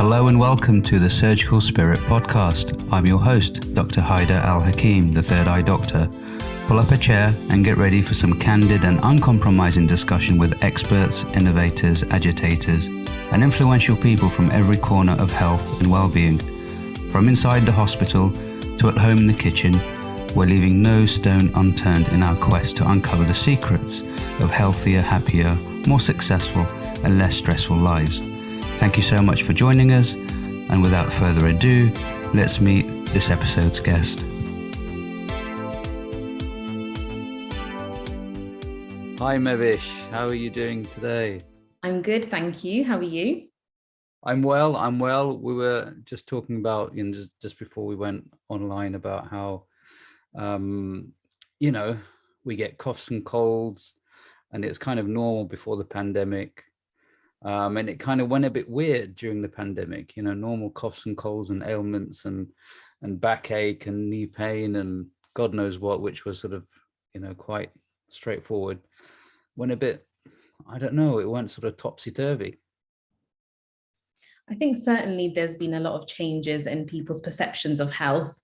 Hello and welcome to the Surgical Spirit podcast. I'm your host, Dr. Haidar Al-hakim, the Third Eye Doctor. Pull up a chair and get ready for some candid and uncompromising discussion with experts, innovators, agitators, and influential people from every corner of health and well-being. From inside the hospital to at home in the kitchen, we're leaving no stone unturned in our quest to uncover the secrets of healthier, happier, more successful, and less stressful lives. Thank you so much for joining us, and without further ado, let's meet this episode's guest. Hi Mehwish, how are you doing today? I'm good, thank you. How are you? I'm well. We were just talking about, just before we went online about how, we get coughs and colds, and it's kind of normal before the pandemic. And it kind of went a bit weird during the pandemic, normal coughs and colds and ailments and backache and knee pain and God knows what, which was sort of, quite straightforward. Went a bit, I don't know, it went sort of topsy-turvy. I think certainly there's been a lot of changes in people's perceptions of health,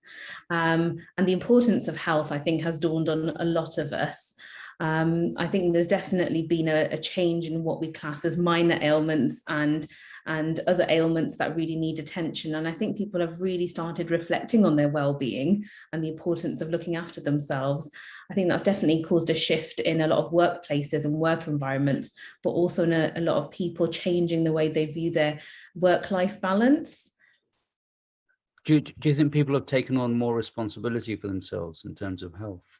and the importance of health, I think, has dawned on a lot of us. I think there's definitely been a change in what we class as minor ailments and other ailments that really need attention. And I think people have really started reflecting on their well-being and the importance of looking after themselves. I think that's definitely caused a shift in a lot of workplaces and work environments, but also in a lot of people changing the way they view their work-life balance. Do you think people have taken on more responsibility for themselves in terms of health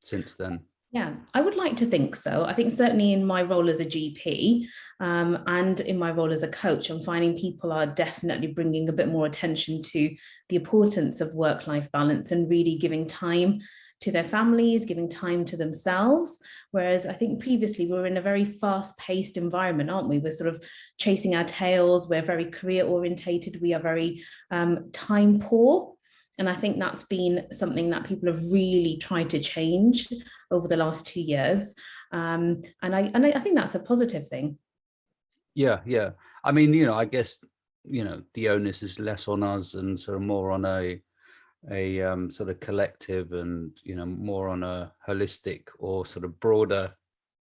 since then? Yeah, I would like to think so. I think certainly in my role as a GP and in my role as a coach, I'm finding people are definitely bringing a bit more attention to the importance of work-life balance and really giving time to their families, giving time to themselves. Whereas I think previously we were in a very fast-paced environment, aren't we? We're sort of chasing our tails, we're very career-orientated, we are very time poor. And I think that's been something that people have really tried to change over the last 2 years. And I think that's a positive thing. Yeah. I mean, I guess, the onus is less on us and sort of more on a sort of collective and, more on a holistic or sort of broader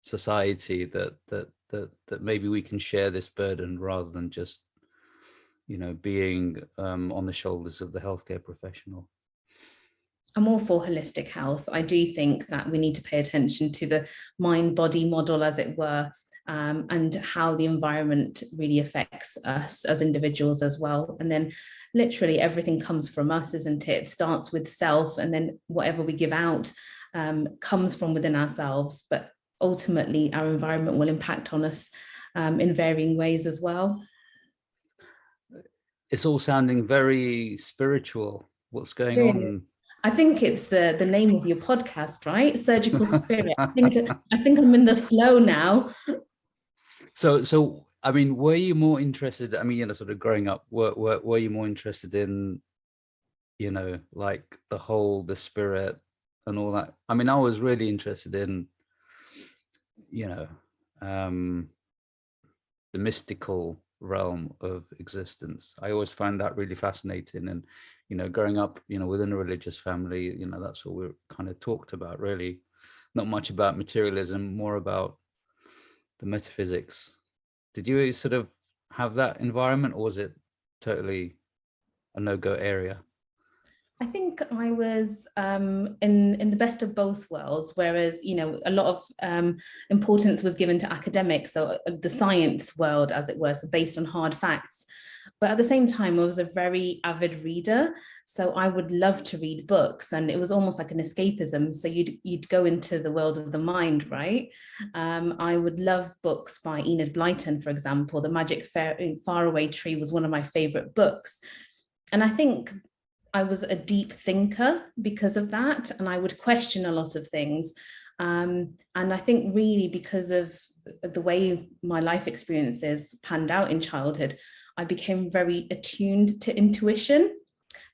society that maybe we can share this burden rather than just being on the shoulders of the healthcare professional. I'm all for holistic health. I do think that we need to pay attention to the mind-body model, as it were, and how the environment really affects us as individuals as well. And then literally everything comes from us, isn't it? It starts with self, and then whatever we give out comes from within ourselves. But ultimately, our environment will impact on us in varying ways as well. It's all sounding very spiritual. What's going on? I think it's the name of your podcast, right? Surgical Spirit. I think I'm in the flow now. So I mean, were you more interested? I mean, sort of growing up, were you more interested in, like the spirit and all that? I mean, I was really interested in, the mystical realm of existence. I always find that really fascinating, and growing up within a religious family, that's what we're kind of talked about, really not much about materialism, more about the metaphysics. Did you sort of have that environment, or was it totally a no-go area? I think I was in the best of both worlds, whereas, a lot of importance was given to academics, so the science world, as it were, so based on hard facts. But at the same time, I was a very avid reader, so I would love to read books, and it was almost like an escapism. So you'd go into the world of the mind, right? I would love books by Enid Blyton, for example. The Magic Faraway Tree was one of my favorite books. And I think I was a deep thinker because of that, and I would question a lot of things. And I think really because of the way my life experiences panned out in childhood, I became very attuned to intuition.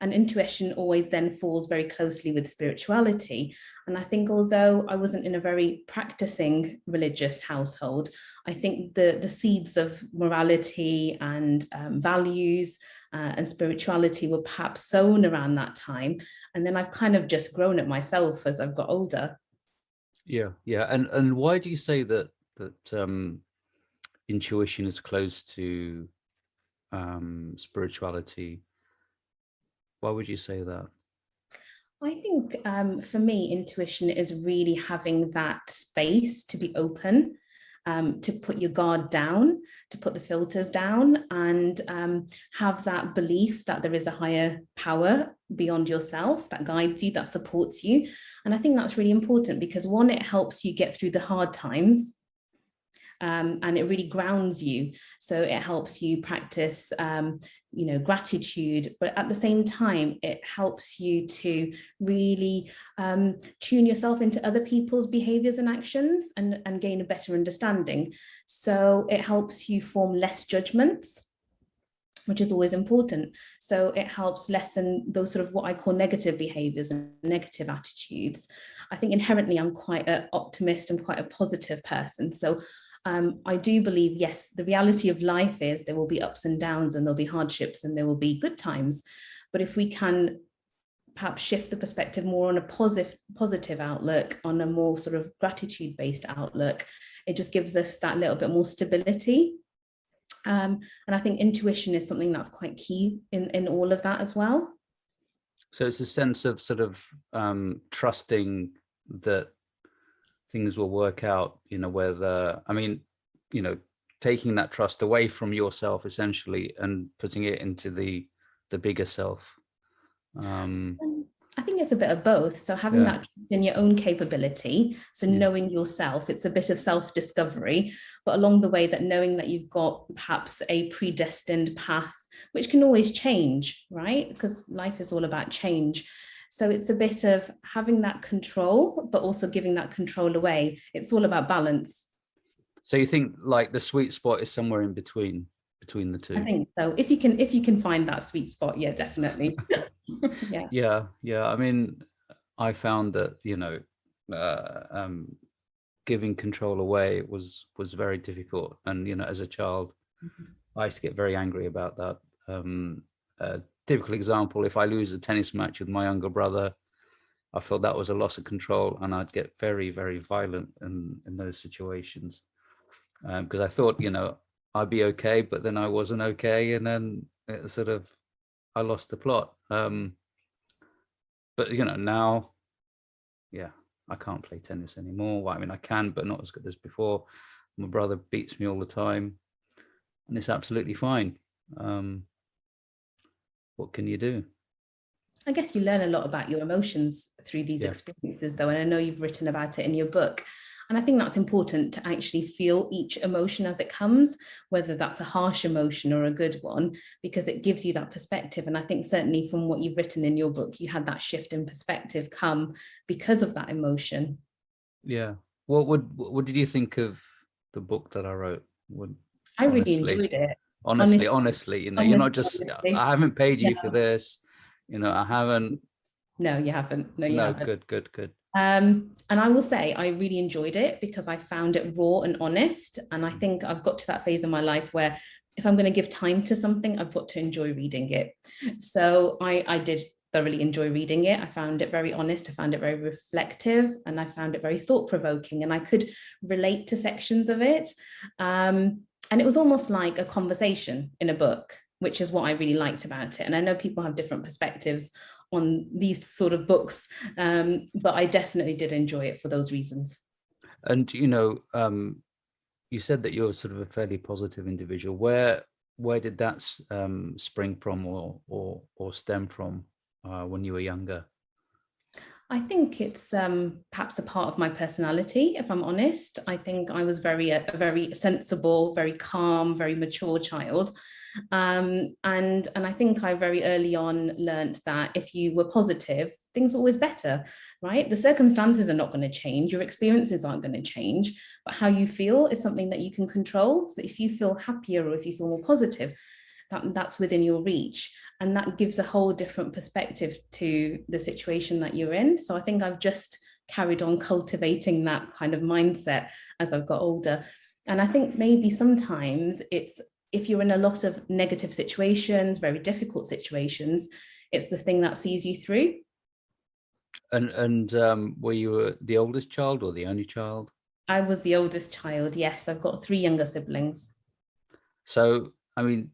And intuition always then falls very closely with spirituality. And I think although I wasn't in a very practicing religious household, I think the seeds of morality and values and spirituality were perhaps sown around that time. And then I've kind of just grown it myself as I've got older. Yeah, yeah. And why do you say that intuition is close to spirituality? Why would you say that? I think for me, intuition is really having that space to be open, to put your guard down, to put the filters down, and have that belief that there is a higher power beyond yourself that guides you, that supports you. And I think that's really important because one, it helps you get through the hard times. And it really grounds you. So it helps you practice, gratitude, but at the same time, it helps you to really tune yourself into other people's behaviors and actions and gain a better understanding. So it helps you form less judgments, which is always important. So it helps lessen those sort of what I call negative behaviors and negative attitudes. I think inherently I'm quite an optimist, I'm quite a positive person. So I do believe, yes, the reality of life is there will be ups and downs and there'll be hardships and there will be good times. But if we can perhaps shift the perspective more on a positive outlook, on a more sort of gratitude-based outlook, it just gives us that little bit more stability. And I think intuition is something that's quite key in all of that as well. So it's a sense of sort of trusting that things will work out, taking that trust away from yourself essentially and putting it into the bigger self. I think it's a bit of both. So having that trust in your own capability, so knowing yourself, it's a bit of self-discovery, but along the way that knowing that you've got perhaps a predestined path, which can always change, right? Because life is all about change. So it's a bit of having that control, but also giving that control away. It's all about balance. So you think like the sweet spot is somewhere in between the two? I think so. If you can find that sweet spot, yeah, definitely. Yeah. I mean, I found that giving control away was very difficult, and as a child, I used to get very angry about that. Typical example, if I lose a tennis match with my younger brother, I felt that was a loss of control, and I'd get very, very violent in those situations, because I thought, I'd be okay, but then I wasn't okay, and then it sort of, I lost the plot. But now, I can't play tennis anymore. Well, I mean, I can, but not as good as before. My brother beats me all the time, and it's absolutely fine. What can you do? I guess you learn a lot about your emotions through these experiences, though, and I know you've written about it in your book. And I think that's important to actually feel each emotion as it comes, whether that's a harsh emotion or a good one, because it gives you that perspective. And I think certainly from what you've written in your book, you had that shift in perspective come because of that emotion. Yeah. What did you think of the book that I wrote? I really enjoyed it. Honestly, you're not just, I haven't paid you for this, I haven't. No, you haven't. No, you haven't. Good. And I will say I really enjoyed it because I found it raw and honest. And I think I've got to that phase in my life where if I'm going to give time to something, I've got to enjoy reading it. So I did thoroughly enjoy reading it. I found it very honest. I found it very reflective, and I found it very thought-provoking, and I could relate to sections of it. And it was almost like a conversation in a book, which is what I really liked about it. And I know people have different perspectives on these sort of books, but I definitely did enjoy it for those reasons. And you said that you're sort of a fairly positive individual. Where did that spring from or stem from when you were younger? I think it's perhaps a part of my personality, if I'm honest. I think I was a very sensible, very calm, very mature child. And I think I very early on learned that if you were positive, things are always better, right? The circumstances are not going to change, your experiences aren't going to change, but how you feel is something that you can control. So if you feel happier or if you feel more positive, that's within your reach. And that gives a whole different perspective to the situation that you're in. So I think I've just carried on cultivating that kind of mindset as I've got older. And I think maybe sometimes it's, if you're in a lot of negative situations, very difficult situations, it's the thing that sees you through. And were you the oldest child or the only child? I was the oldest child, yes. I've got 3 younger siblings. So, I mean,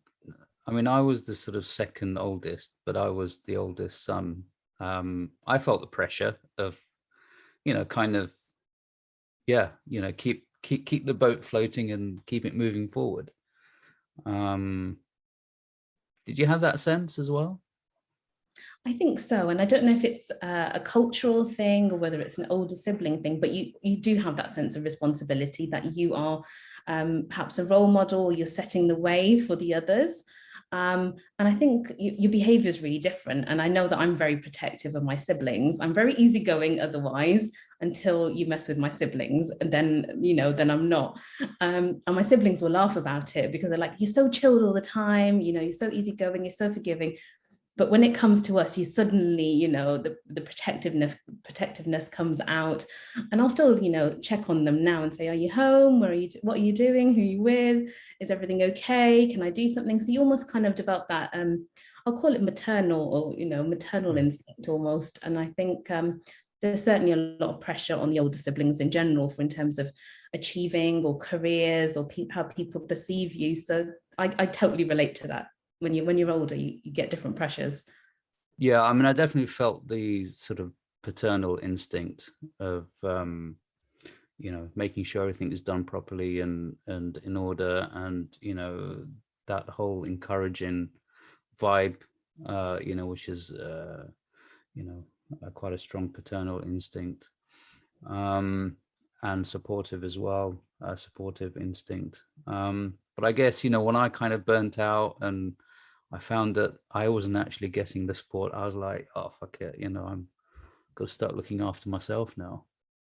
I was the sort of second oldest, but I was the oldest son. I felt the pressure of, kind of, keep the boat floating and keep it moving forward. Did you have that sense as well? I think so. And I don't know if it's a cultural thing or whether it's an older sibling thing, but you do have that sense of responsibility that you are perhaps a role model, or you're setting the way for the others. And I think your behavior is really different. And I know that I'm very protective of my siblings. I'm very easygoing otherwise, until you mess with my siblings, and then, then I'm not. And my siblings will laugh about it because they're like, you're so chilled all the time, you're so easygoing, you're so forgiving. But when it comes to us, you suddenly, the protectiveness comes out. And I'll still, check on them now and say, are you home? What are you doing? Who are you with? Is everything okay? Can I do something? So you almost kind of develop that, I'll call it maternal, or, maternal instinct almost. And I think there's certainly a lot of pressure on the older siblings in general in terms of achieving or careers or how people perceive you. So I totally relate to that. When you're older, you get different pressures. Yeah, I definitely felt the sort of paternal instinct of making sure everything is done properly and in order, and that whole encouraging vibe, which is quite a strong paternal instinct, and supportive as well, supportive instinct. But I guess when I kind of burnt out and I found that I wasn't actually getting the support, I was like, oh, fuck it. I'm got to start looking after myself now,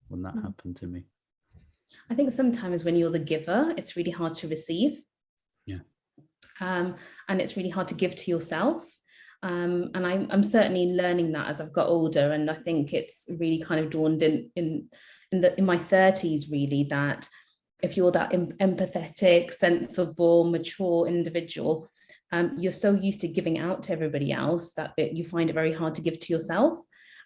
when that happened to me. I think sometimes when you're the giver, it's really hard to receive. Yeah. And it's really hard to give to yourself. And I'm certainly learning that as I've got older. And I think it's really kind of dawned in my 30s, really, that if you're that empathetic, sensible, mature individual, you're so used to giving out to everybody else that you find it very hard to give to yourself.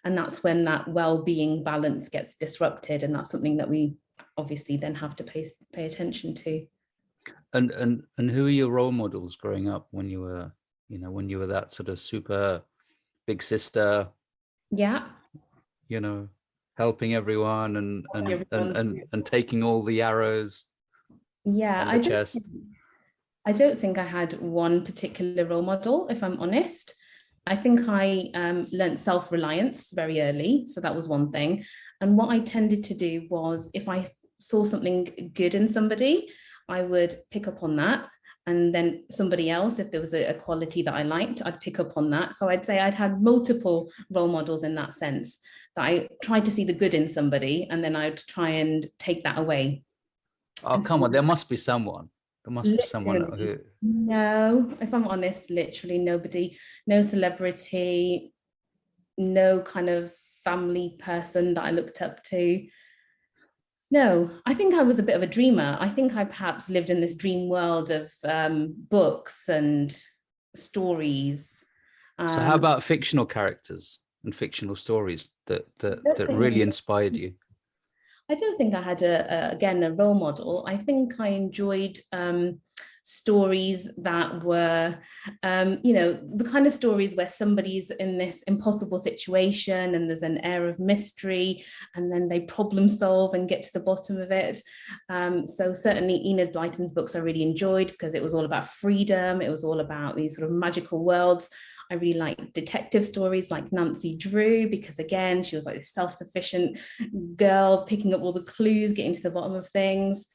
And that's when that well-being balance gets disrupted. And that's something that we obviously then have to pay attention to. And who are your role models growing up when you were, that sort of super big sister? Yeah. Helping everyone and taking all the arrows. Yeah, on the chest. I don't think I had one particular role model, if I'm honest. I think I learned self-reliance very early. So that was one thing. And what I tended to do was, if I saw something good in somebody, I would pick up on that. And then somebody else, if there was a quality that I liked, I'd pick up on that. So I'd say I'd had multiple role models in that sense, that I tried to see the good in somebody, and then I'd try and take that away. Oh, come on, there must be someone. There must be someone who... No, if I'm honest, literally nobody. No celebrity, no kind of family person that I looked up to. No, I think I was a bit of a dreamer. I think I perhaps lived in this dream world of books and stories. So how about fictional characters and fictional stories that really inspired you? I don't think I had again a role model. I think I enjoyed stories that were, the kind of stories where somebody's in this impossible situation and there's an air of mystery, and then they problem solve and get to the bottom of it. So certainly Enid Blyton's books I really enjoyed, because it was all about freedom. It was all about these sort of magical worlds. I really like detective stories like Nancy Drew, because again, she was like this self-sufficient girl, picking up all the clues, getting to the bottom of things.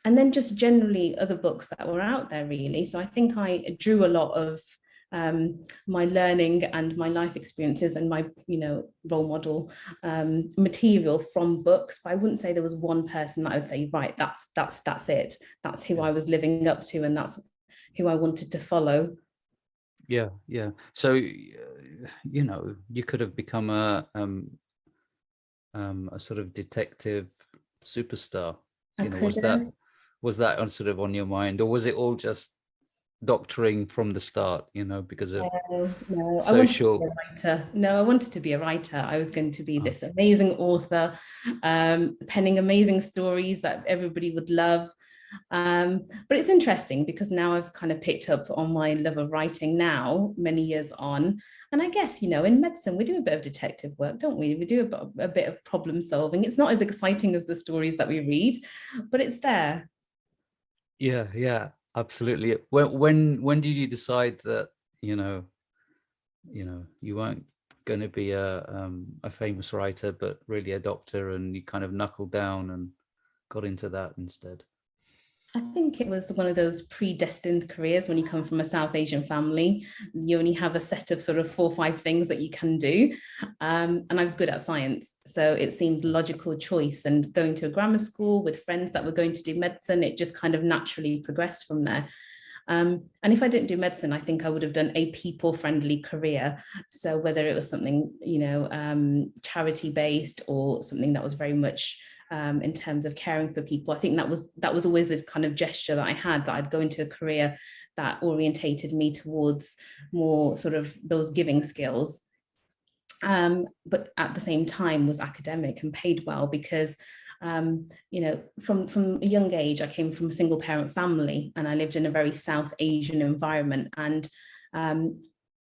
And then just generally other books that were out there, really. So I think I drew a lot of my learning and my life experiences and my, role model material from books. But I wouldn't say there was one person that I would say, right, that's it. That's who I was living up to, and that's who I wanted to follow. Yeah, yeah. So, you know, you could have become a sort of detective superstar. I You know, could have. was that sort of on your mind, or was it all just doctoring from the start? You know, because of No, I wanted to be social. a writer. No, I wanted to be a writer. I was going to be Oh, this amazing author, penning amazing stories that everybody would love. But it's interesting because now I've kind of picked up on my love of writing now, many years on. And I guess, you know, in medicine, we do a bit of detective work, don't we? We do a bit of problem solving. It's not as exciting as the stories that we read, but it's there. yeah, yeah, absolutely. When did you decide that, you weren't going to be a famous writer, but really a doctor, and you kind of knuckled down and got into that instead? I think it was one of those predestined careers when you come from a South Asian family. You only have a set of sort of 4 or 5 things that you can do. And I was good at science. So it seemed logical choice. And going to a grammar school with friends that were going to do medicine, it just kind of naturally progressed from there. And if I didn't do medicine, I think I would have done a people-friendly career. So whether it was something, charity-based or something that was very much in terms of caring for people, I think that was always this kind of gesture that I had, that I'd go into a career that orientated me towards more sort of those giving skills. But at the same time was academic and paid well because from a young age, I came from a single parent family and I lived in a very South Asian environment. And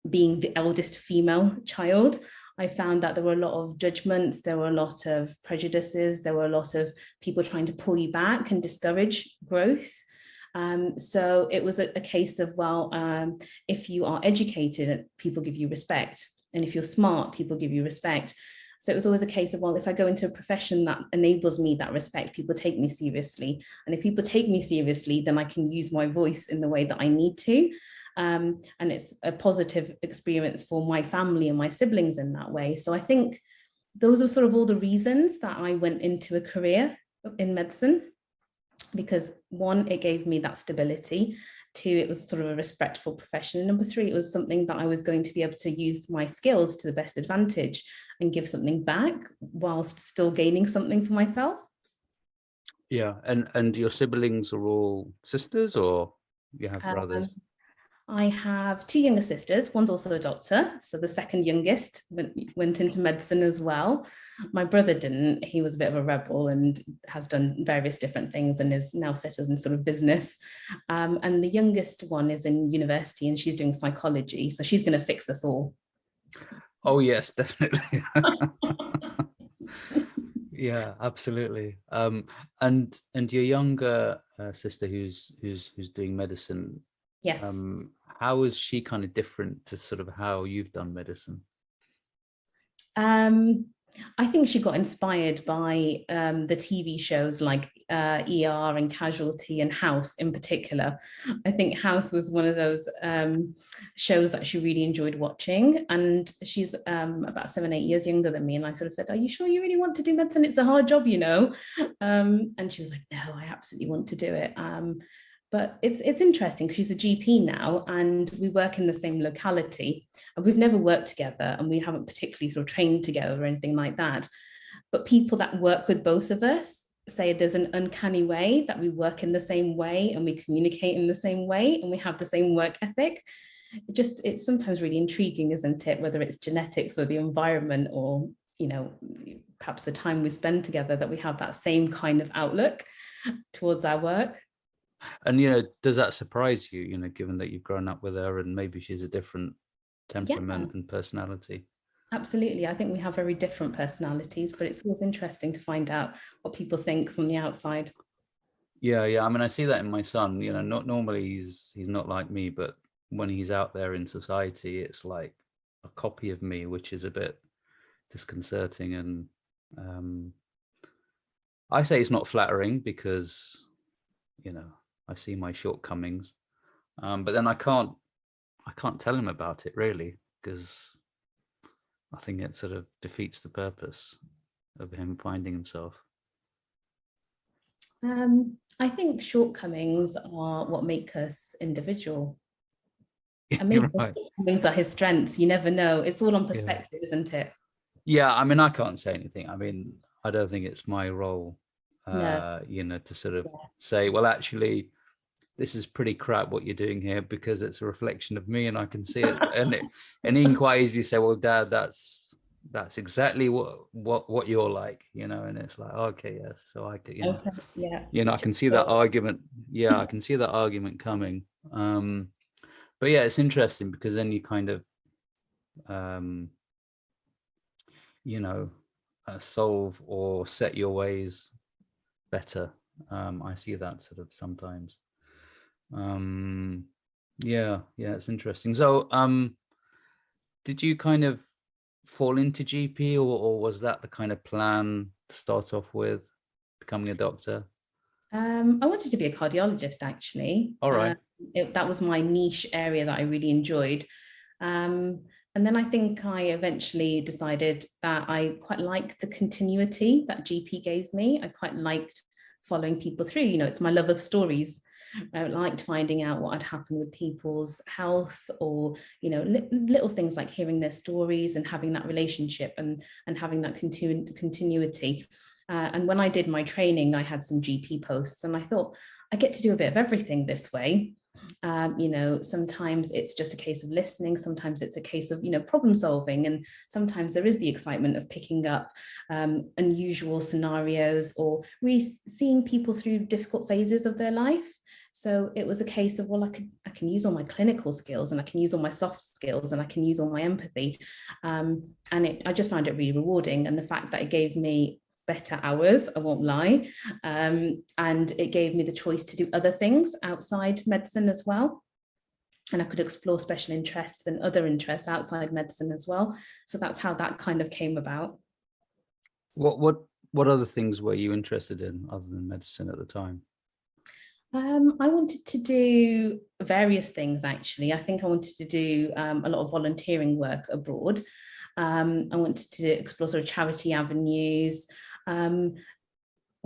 being the eldest female child, I found that there were a lot of judgments, there were a lot of prejudices, there were a lot of people trying to pull you back and discourage growth. So it was a case of, if you are educated, people give you respect. And if you're smart, people give you respect. So it was always a case of, if I go into a profession that enables me that respect, people take me seriously. And if people take me seriously, then I can use my voice in the way that I need to. And it's a positive experience for my family and my siblings in that way. So I think those are sort of all the reasons that I went into a career in medicine, because 1, it gave me that stability. 2, it was sort of a respectful profession. And number 3, it was something that I was going to be able to use my skills to the best advantage and give something back whilst still gaining something for myself. Yeah, and your siblings are all sisters, or you have brothers? I have 2 younger sisters. One's also a doctor. So the second youngest went into medicine as well. My brother didn't. He was a bit of a rebel and has done various different things and is now settled in sort of business. And the youngest one is in university and she's doing psychology. So she's going to fix us all. Oh, yes, definitely. Yeah, absolutely. And your younger sister who's doing medicine, Yes. how is she kind of different to sort of how you've done medicine? I think she got inspired by the TV shows like ER and Casualty and House in particular. I think House was one of those shows that she really enjoyed watching. And she's about 7, 8 years younger than me. And I sort of said, "Are you sure you really want to do medicine? It's a hard job, you know." And she was like, "No, I absolutely want to do it." But it's interesting because she's a GP now and we work in the same locality. And we've never worked together and we haven't particularly sort of trained together or anything like that. But people that work with both of us say there's an uncanny way that we work in the same way and we communicate in the same way and we have the same work ethic. It's sometimes really intriguing, isn't it? Whether it's genetics or the environment or, perhaps the time we spend together, that we have that same kind of outlook towards our work. And, does that surprise you, given that you've grown up with her and maybe she's a different temperament and personality? Absolutely. I think we have very different personalities, but it's always interesting to find out what people think from the outside. Yeah, yeah. I mean, I see that in my son, not normally he's not like me, but when he's out there in society, it's like a copy of me, which is a bit disconcerting. And I say it's not flattering because, I see my shortcomings. But then I can't tell him about it really, because I think it sort of defeats the purpose of him finding himself. I think shortcomings are what make us individual. And You're maybe the right. shortcomings are his strengths. You never know. It's all on Yeah. perspective, isn't it? Yeah, I mean, I can't say anything. I mean, I don't think it's my role, No. to sort of Yeah. say, well, actually, this is pretty crap what you're doing here because it's a reflection of me and I can see it. And you can quite easily say, well, Dad, that's exactly what you're like, and it's like, okay, yes. So I could, Okay. Yeah. I can see that argument. Yeah, I can see that argument coming. But yeah, it's interesting because then you kind of, um, solve or set your ways better. I see that sort of sometimes. Yeah, it's interesting. So, did you kind of fall into GP, or was that the kind of plan to start off with, becoming a doctor? I wanted to be a cardiologist, actually. All right. That was my niche area that I really enjoyed. Um, and then I think I eventually decided that I quite liked the continuity that GP gave me. I quite liked following people through. It's my love of stories. I liked finding out what had happened with people's health, or little things like hearing their stories and having that relationship and having that continuity. And when I did my training, I had some GP posts, and I thought I get to do a bit of everything this way. Sometimes it's just a case of listening, sometimes it's a case of problem solving, and sometimes there is the excitement of picking up unusual scenarios or really seeing people through difficult phases of their life. So it was a case of, well, I can use all my clinical skills, and I can use all my soft skills, and I can use all my empathy, and I just found it really rewarding. And the fact that it gave me better hours, I won't lie, and it gave me the choice to do other things outside medicine as well, and I could explore special interests and other interests outside medicine as well. So that's how that kind of came about. What other things were you interested in other than medicine at the time? I wanted to do various things, actually. I think I wanted to do a lot of volunteering work abroad. I wanted to explore sort of charity avenues,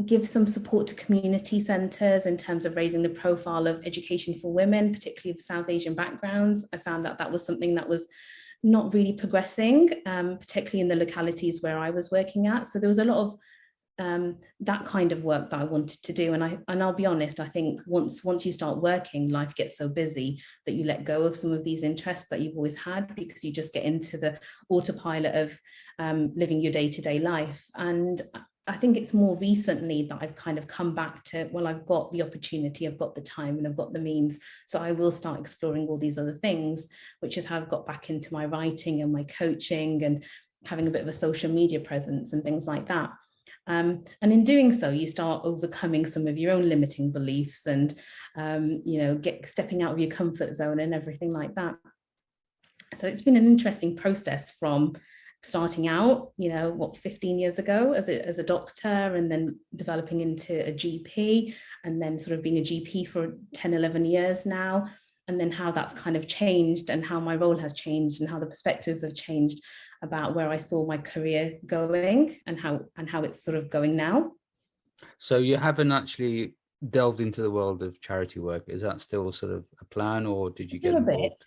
give some support to community centres in terms of raising the profile of education for women, particularly of South Asian backgrounds. I found that was something that was not really progressing, particularly in the localities where I was working at. So there was a lot of that kind of work that I wanted to do. And I'll be honest, I think once you start working, life gets so busy that you let go of some of these interests that you've always had, because you just get into the autopilot of living your day-to-day life. And I think it's more recently that I've kind of come back to, well, I've got the opportunity, I've got the time, and I've got the means. So I will start exploring all these other things, which is how I've got back into my writing and my coaching and having a bit of a social media presence and things like that. And in doing so, you start overcoming some of your own limiting beliefs and, stepping out of your comfort zone and everything like that. So it's been an interesting process from starting out, 15 years ago as a doctor, and then developing into a GP, and then sort of being a GP for 10, 11 years now. And then how that's kind of changed, and how my role has changed, and how the perspectives have changed about where I saw my career going, and how it's sort of going now. So you haven't actually delved into the world of charity work. Is that still sort of a plan, or did you get involved?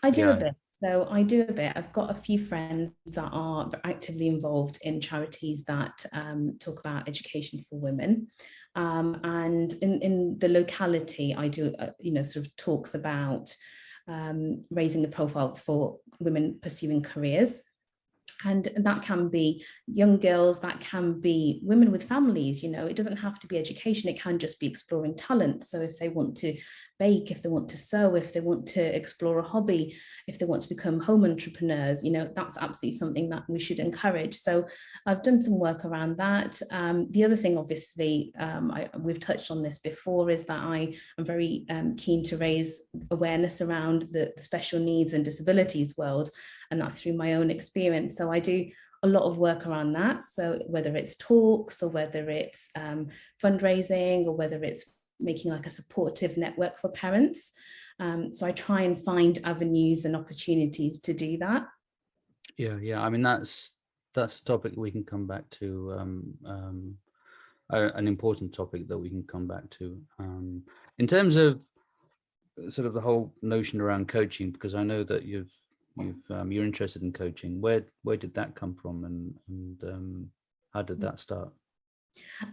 I do a bit. So I do a bit. I've got a few friends that are actively involved in charities that talk about education for women. And in the locality, I do, sort of talks about raising the profile for women pursuing careers. And that can be young girls, that can be women with families. It doesn't have to be education, it can just be exploring talent. So if they want to bake, if they want to sew, if they want to explore a hobby, if they want to become home entrepreneurs, that's absolutely something that we should encourage. So I've done some work around that. The other thing, obviously, we've touched on this before, is that I am very keen to raise awareness around the special needs and disabilities world, and that's through my own experience. So I do a lot of work around that. So whether it's talks, or whether it's fundraising, or whether it's making like a supportive network for parents. So I try and find avenues and opportunities to do that. Yeah. I mean, that's a topic we can come back to an important topic that we can come back to. In terms of sort of the whole notion around coaching, because I know that you're interested in coaching. Where did that come from, and how did that start?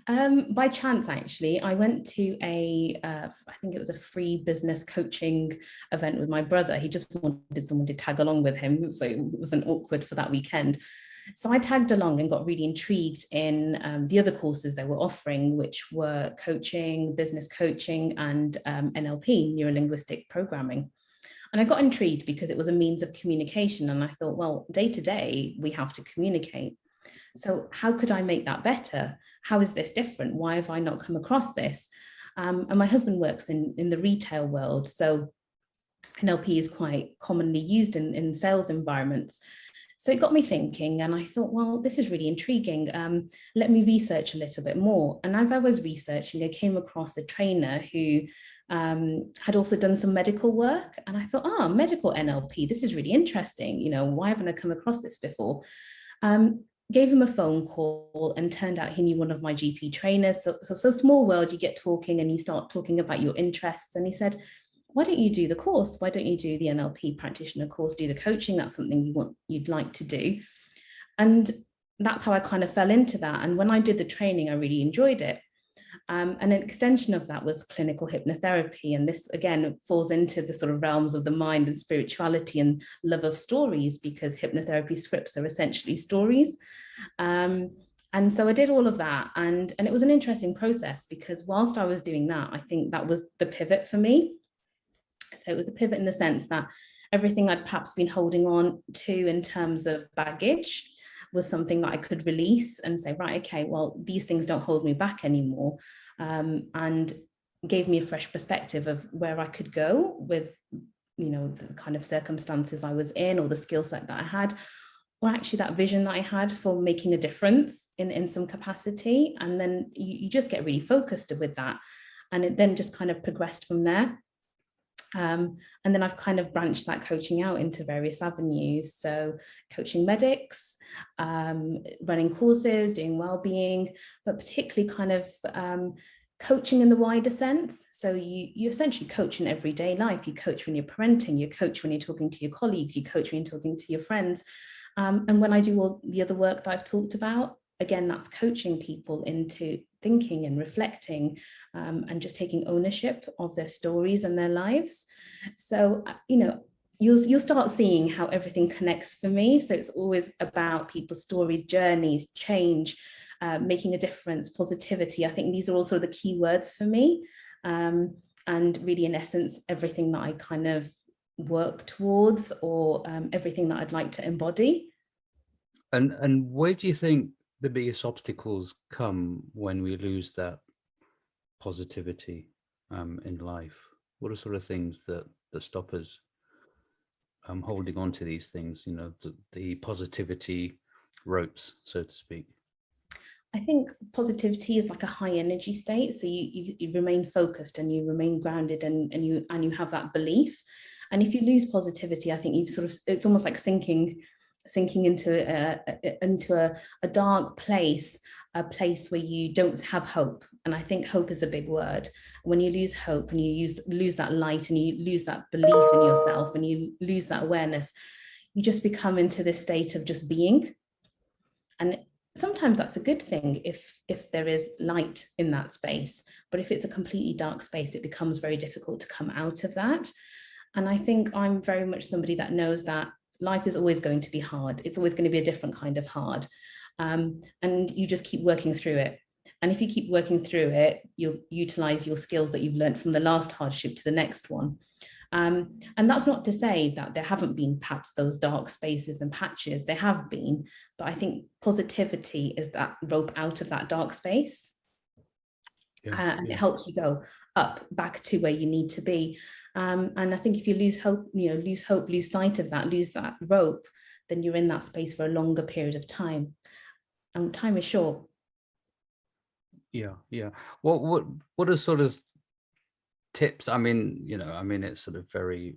By chance, actually, I went to I think it was a free business coaching event with my brother. He just wanted someone to tag along with him, so it wasn't awkward for that weekend. So I tagged along and got really intrigued in the other courses they were offering, which were coaching, business coaching, and NLP, neuro-linguistic programming. And I got intrigued because it was a means of communication. And I thought, well, day to day, we have to communicate. So how could I make that better? How is this different? Why have I not come across this? And my husband works in the retail world. So NLP is quite commonly used in sales environments. So it got me thinking, and I thought, well, this is really intriguing. Let me research a little bit more. And as I was researching, I came across a trainer who had also done some medical work. And I thought, medical NLP, this is really interesting. You know, why haven't I come across this before? Gave him a phone call, and turned out he knew one of my GP trainers. So small world, you get talking and you start talking about your interests. And he said, why don't you do the course? Why don't you do the NLP practitioner course, do the coaching? That's something you'd like to do. And that's how I kind of fell into that. And when I did the training, I really enjoyed it. And an extension of that was clinical hypnotherapy. And this, again, falls into the sort of realms of the mind and spirituality and love of stories, because hypnotherapy scripts are essentially stories. And so I did all of that. And it was an interesting process, because whilst I was doing that, I think that was the pivot for me. So it was a pivot in the sense that everything I'd perhaps been holding on to in terms of baggage was something that I could release and say, right, okay, well, these things don't hold me back anymore. And gave me a fresh perspective of where I could go with, you know, the kind of circumstances I was in, or the skill set that I had, or actually that vision that I had for making a difference in some capacity. And then you just get really focused with that. And it then just kind of progressed from there. And then I've kind of branched that coaching out into various avenues. So coaching medics, running courses, doing well-being, but particularly kind of coaching in the wider sense. So you essentially coach in everyday life. You coach when you're parenting, you coach when you're talking to your colleagues, you coach when you're talking to your friends. And when I do all the other work that I've talked about, again, that's coaching people into thinking and reflecting, and just taking ownership of their stories and their lives. So, you know, you'll start seeing how everything connects for me. So it's always about people's stories, journeys, change, making a difference, positivity. I think these are also the key words for me. And really, in essence, everything that I kind of work towards, or everything that I'd like to embody. And where do you think the biggest obstacles come when we lose that positivity in life? What are sort of things that stop us holding on to these things, you know, the positivity ropes, so to speak? I think positivity is like a high energy state. So you remain focused and you remain grounded, and you have that belief. And if you lose positivity, I think you've sort of, it's almost like sinking into a dark place, a place where you don't have hope. And I think hope is a big word. When you lose hope, and you lose that light, and you lose that belief in yourself, and you lose that awareness, you just become into this state of just being. And sometimes that's a good thing if there is light in that space. But if it's a completely dark space, it becomes very difficult to come out of that. And I think I'm very much somebody that knows that life is always going to be hard. It's always going to be a different kind of hard. And you just keep working through it. And if you keep working through it, you'll utilize your skills that you've learned from the last hardship to the next one. And that's not to say that there haven't been perhaps those dark spaces and patches. There have been, but I think positivity is that rope out of that dark space. And it helps you go up back to where you need to be. And I think if you lose hope, lose sight of that, lose that rope, then you're in that space for a longer period of time. And time is short. Yeah. What are sort of tips? I mean, it's sort of very,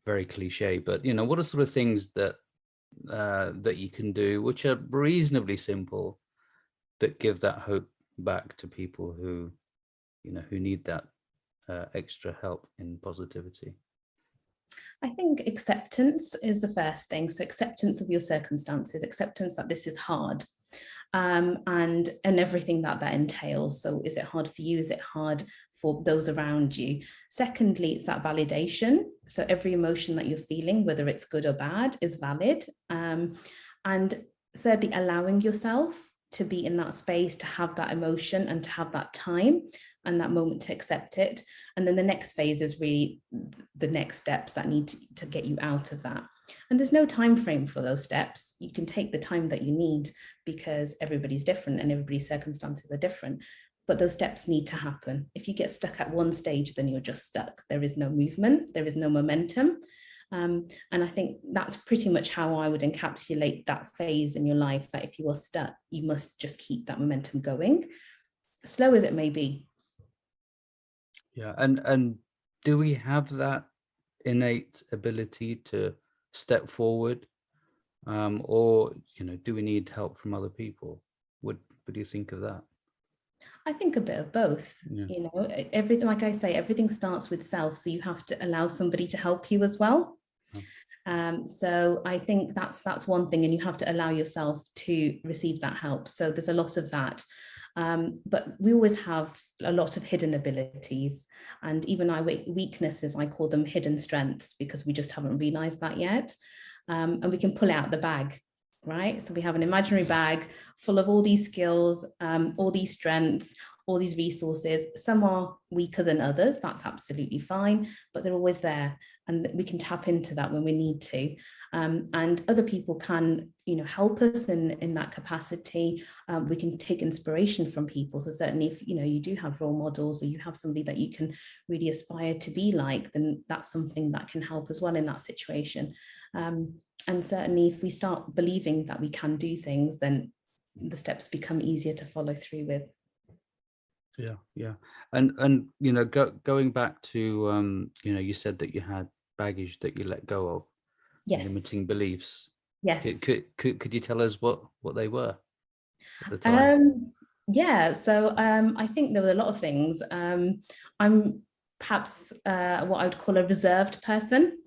very cliche, but what are sort of things that that you can do, which are reasonably simple, that give that hope back to people who, who need that extra help in positivity? I think acceptance is the first thing. So acceptance of your circumstances, acceptance that this is hard, and everything that entails. So is it hard for you? Is it hard for those around you? Secondly, it's that validation. So every emotion that you're feeling, whether it's good or bad, is valid. And thirdly, allowing yourself to be in that space, to have that emotion and to have that time and that moment to accept it. And then the next phase is really the next steps that need to get you out of that. And there's no time frame for those steps. You can take the time that you need because everybody's different and everybody's circumstances are different. But those steps need to happen. If you get stuck at one stage, then you're just stuck. There is no movement, there is no momentum. And I think that's pretty much how I would encapsulate that phase in your life, that if you are stuck, you must just keep that momentum going, slow as it may be. Yeah, and do we have that innate ability to step forward, or do we need help from other people? What do you think of that? I think a bit of both. Yeah. Everything, like I say, everything starts with self, so you have to allow somebody to help you as well. So I think that's one thing, and you have to allow yourself to receive that help. So there's a lot of that. But we always have a lot of hidden abilities, and even our weaknesses, I call them hidden strengths, because we just haven't realized that yet. And we can pull out the bag, right? So we have an imaginary bag full of all these skills, all these strengths, all these resources. Some are weaker than others, that's absolutely fine, but they're always there, and we can tap into that when we need to. And other people can, help us in that capacity. We can take inspiration from people. So certainly if, you do have role models, or you have somebody that you can really aspire to be like, then that's something that can help as well in that situation. And certainly if we start believing that we can do things, then the steps become easier to follow through with. Yeah. And going back to, you said that you had baggage that you let go of. Yes. Limiting beliefs. Yes. Could you tell us what they were at the time? Yeah, so I think there were a lot of things. I'm perhaps what I would call a reserved person.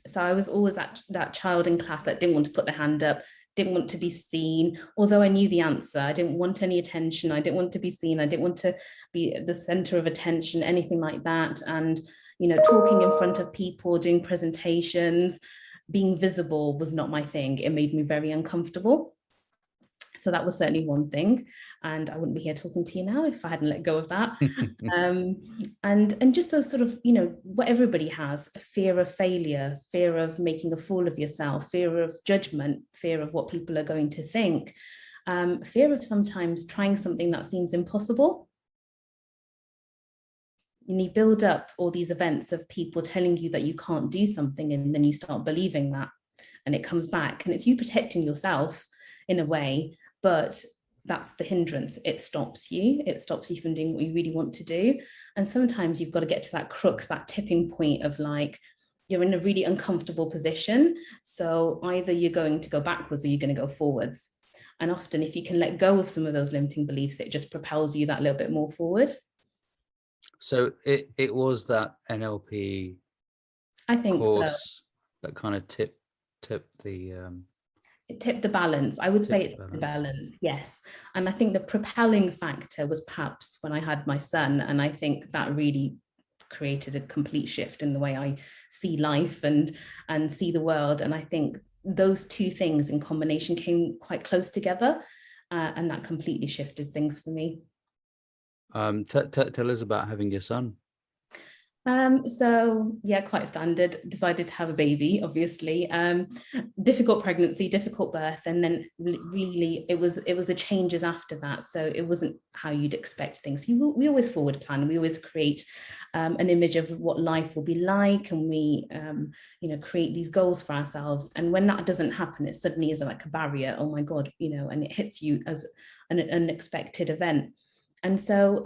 So I was always that child in class that didn't want to put their hand up, didn't want to be seen, although I knew the answer. I didn't want any attention. I didn't want to be seen. I didn't want to be the center of attention, anything like that. And, talking in front of people, doing presentations, being visible was not my thing. It made me very uncomfortable. So that was certainly one thing. And I wouldn't be here talking to you now if I hadn't let go of that. And just those sort of, what everybody has, a fear of failure, fear of making a fool of yourself, fear of judgment, fear of what people are going to think, fear of sometimes trying something that seems impossible. You build up all these events of people telling you that you can't do something, and then you start believing that, and it comes back, and it's you protecting yourself in a way, but that's the hindrance. It stops you from doing what you really want to do. And sometimes you've got to get to that crux, that tipping point of like, you're in a really uncomfortable position. So either you're going to go backwards or you're going to go forwards. And often if you can let go of some of those limiting beliefs, it just propels you that little bit more forward. So it was that NLP, I think, course so. That kind of tipped the it tipped the balance. I would say it's the balance, yes. And I think the propelling factor was perhaps when I had my son, and I think that really created a complete shift in the way I see life and see the world. And I think those two things in combination came quite close together, and that completely shifted things for me. Tell us about having your son. So yeah, quite standard. Decided to have a baby, obviously. Difficult pregnancy, difficult birth, and then really it was the changes after that. So it wasn't how you'd expect things. We always forward plan. We always create an image of what life will be like, and we create these goals for ourselves. And when that doesn't happen, it suddenly is like a barrier. Oh my God, and it hits you as an unexpected event. And so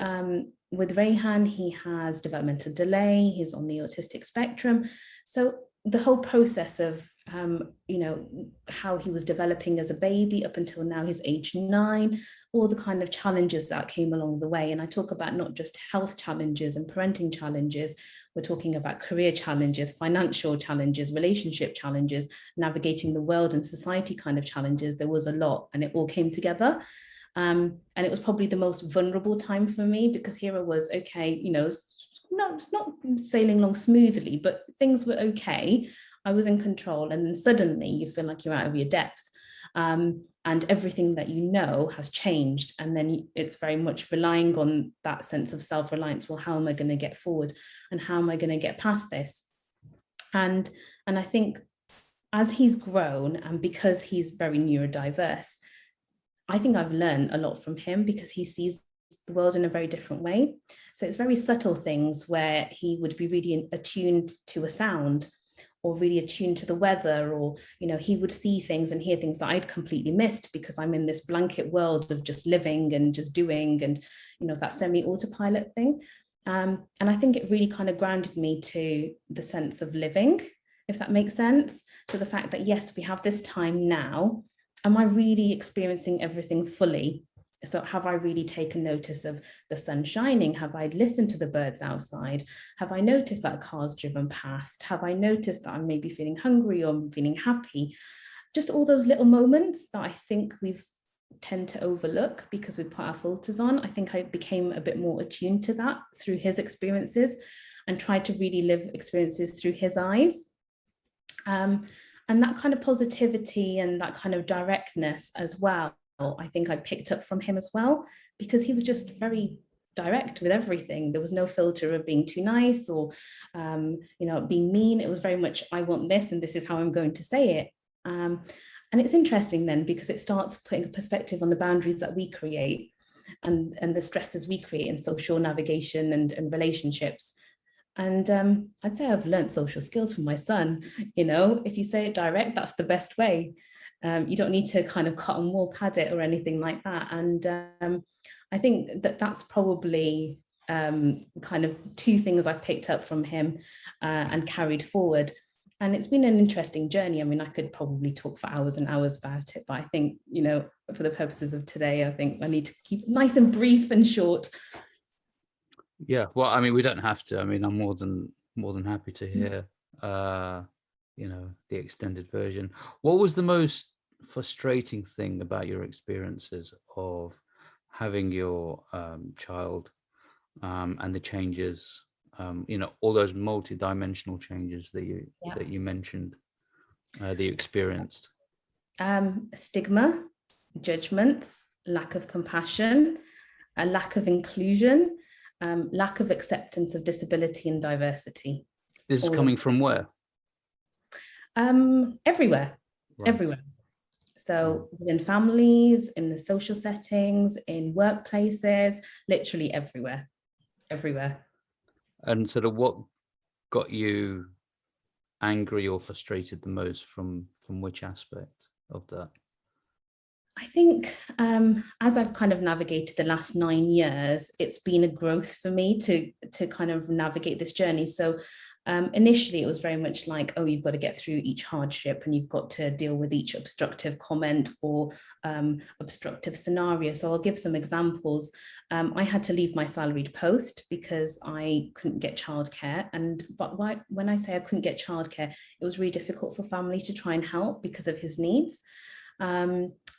with Rayhan, he has developmental delay, he's on the autistic spectrum. So the whole process of you know, how he was developing as a baby up until now he's age 9, all the kind of challenges that came along the way. And I talk about not just health challenges and parenting challenges, we're talking about career challenges, financial challenges, relationship challenges, navigating the world and society kind of challenges. There was a lot, and it all came together. And it was probably the most vulnerable time for me, because here I was, okay, you know, no, it's not sailing along smoothly, but things were okay. I was in control, and then suddenly you feel like you're out of your depth, and everything that you know has changed, and then it's very much relying on that sense of self-reliance. Well, how am I going to get forward, and how am I going to get past this? And I think as he's grown, and because he's very neurodiverse, I think I've learned a lot from him, because he sees the world in a very different way. So it's very subtle things where he would be really attuned to a sound, or really attuned to the weather, or, you know, he would see things and hear things that I'd completely missed, because I'm in this blanket world of just living and just doing, and, you know, that semi-autopilot thing. And I think it really kind of grounded me to the sense of living, if that makes sense. So the fact that, yes, we have this time now. Am I really experiencing everything fully? So have I really taken notice of the sun shining? Have I listened to the birds outside? Have I noticed that a car's driven past? Have I noticed that I'm maybe feeling hungry or I'm feeling happy? Just all those little moments that I think we've tend to overlook because we put our filters on. I think I became a bit more attuned to that through his experiences, and tried to really live experiences through his eyes. And that kind of positivity and that kind of directness as well, I think I picked up from him as well, because he was just very direct with everything. There was no filter of being too nice or, you know, being mean. It was very much, I want this, and this is how I'm going to say it. And it's interesting then, because it starts putting a perspective on the boundaries that we create, and the stresses we create in social navigation and relationships. And I'd say I've learned social skills from my son. You know, if you say it direct, that's the best way. You don't need to kind of cotton wool pad it or anything like that. And I think that that's probably kind of two things I've picked up from him and carried forward. And it's been an interesting journey. I mean, I could probably talk for hours and hours about it, but I think, you know, for the purposes of today, I think I need to keep it nice and brief and short. Yeah, well, I mean, we don't have to. I mean, I'm more than happy to hear, you know, the extended version. What was the most frustrating thing about your experiences of having your child and the changes, you know, all those multi-dimensional changes that you mentioned, that you experienced? Stigma, judgments, lack of compassion, a lack of inclusion, lack of acceptance of disability and diversity. This is coming from where? Everywhere, right. Everywhere. So within families, in the social settings, in workplaces, literally everywhere. And sort of what got you angry or frustrated the most from which aspect of that? I think as I've kind of navigated the last 9 years, it's been a growth for me to kind of navigate this journey. So initially it was very much like, oh, you've got to get through each hardship and you've got to deal with each obstructive comment or obstructive scenario. So I'll give some examples. I had to leave my salaried post because I couldn't get childcare. But when I say I couldn't get childcare, it was really difficult for family to try and help because of his needs.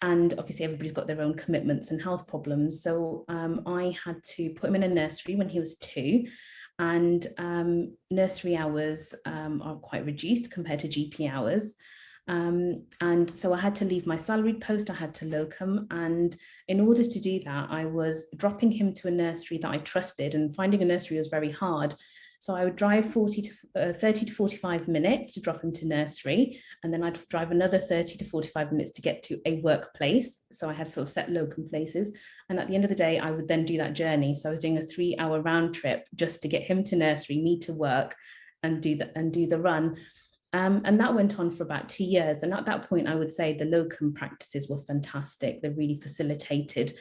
And obviously everybody's got their own commitments and health problems. So I had to put him in a nursery when he was 2, and nursery hours are quite reduced compared to GP hours. And so I had to leave my salaried post, I had to locum. And in order to do that, I was dropping him to a nursery that I trusted, and finding a nursery was very hard. So I would drive 30 to 45 minutes to drop him to nursery. And then I'd drive another 30 to 45 minutes to get to a workplace. So I had sort of set locum places. And at the end of the day, I would then do that journey. So I was doing a 3-hour round trip just to get him to nursery, me to work, and do the run. And that went on for about 2 years. And at that point, I would say the locum practices were fantastic. They really facilitated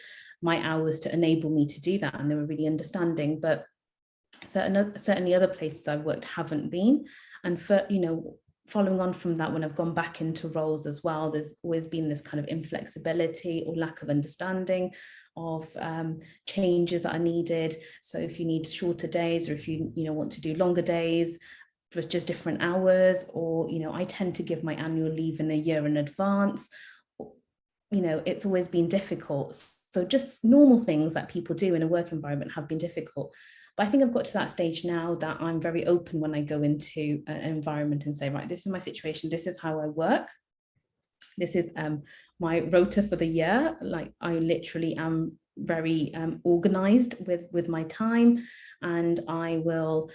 my hours to enable me to do that. And they were really understanding. But certainly other places I've worked haven't been. And for, you know, following on from that, when I've gone back into roles as well, there's always been this kind of inflexibility or lack of understanding of changes that are needed. So if you need shorter days, or if you want to do longer days with just different hours, or I tend to give my annual leave in a year in advance, it's always been difficult. So just normal things that people do in a work environment have been difficult. But I think I've got to that stage now that I'm very open when I go into an environment and say, right, this is my situation, this is how I work, this is my rota for the year. Like, I literally am very organized with my time, and I will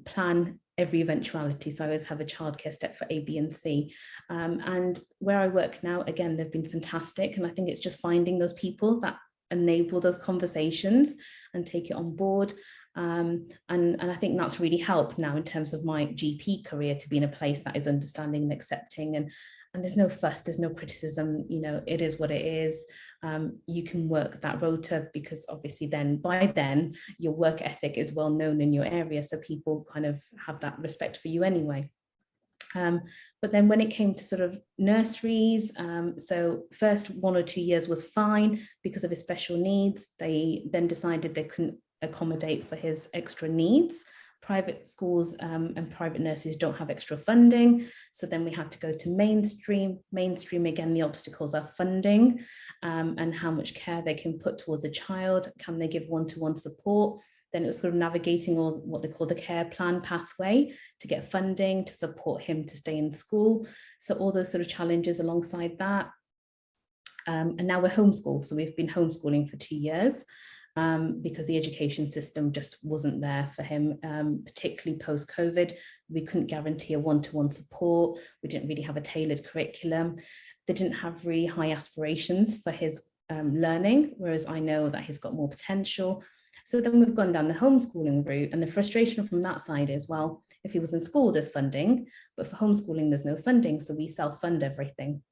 plan every eventuality. So I always have a childcare step for A, B, and C. And where I work now, again, they've been fantastic. And I think it's just finding those people that enable those conversations and take it on board. And I think that's really helped now in terms of my GP career, to be in a place that is understanding and accepting, and there's no fuss, there's no criticism, it is what it is. You can work that rota, because obviously by then your work ethic is well known in your area, so people kind of have that respect for you anyway. But then when it came to sort of nurseries, so first 1 or 2 years was fine because of his special needs. They then decided they couldn't accommodate for his extra needs. Private schools and private nurseries don't have extra funding. So then we had to go to mainstream. Mainstream, again, the obstacles are funding and how much care they can put towards a child. Can they give one-to-one support? Then it was sort of navigating all what they call the care plan pathway to get funding to support him to stay in school. So all those sort of challenges alongside that. And now we're homeschooled. So we've been homeschooling for 2 years. Because the education system just wasn't there for him, particularly post-COVID. We couldn't guarantee a one-to-one support. We didn't really have a tailored curriculum. They didn't have really high aspirations for his learning, whereas I know that he's got more potential. So then we've gone down the homeschooling route, and the frustration from that side is, well, if he was in school, there's funding, but for homeschooling, there's no funding, so we self-fund everything.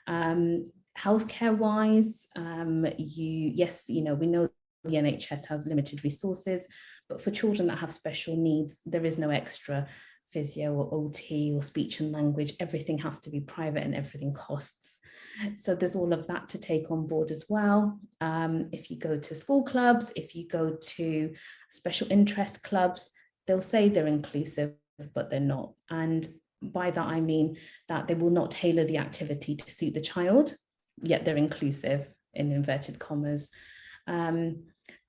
Healthcare-wise, we know the NHS has limited resources, but for children that have special needs, there is no extra physio or OT or speech and language. Everything has to be private and everything costs. So there's all of that to take on board as well. If you go to school clubs, if you go to special interest clubs, they'll say they're inclusive, but they're not. And by that, I mean that they will not tailor the activity to suit the child, yet they're inclusive in inverted commas.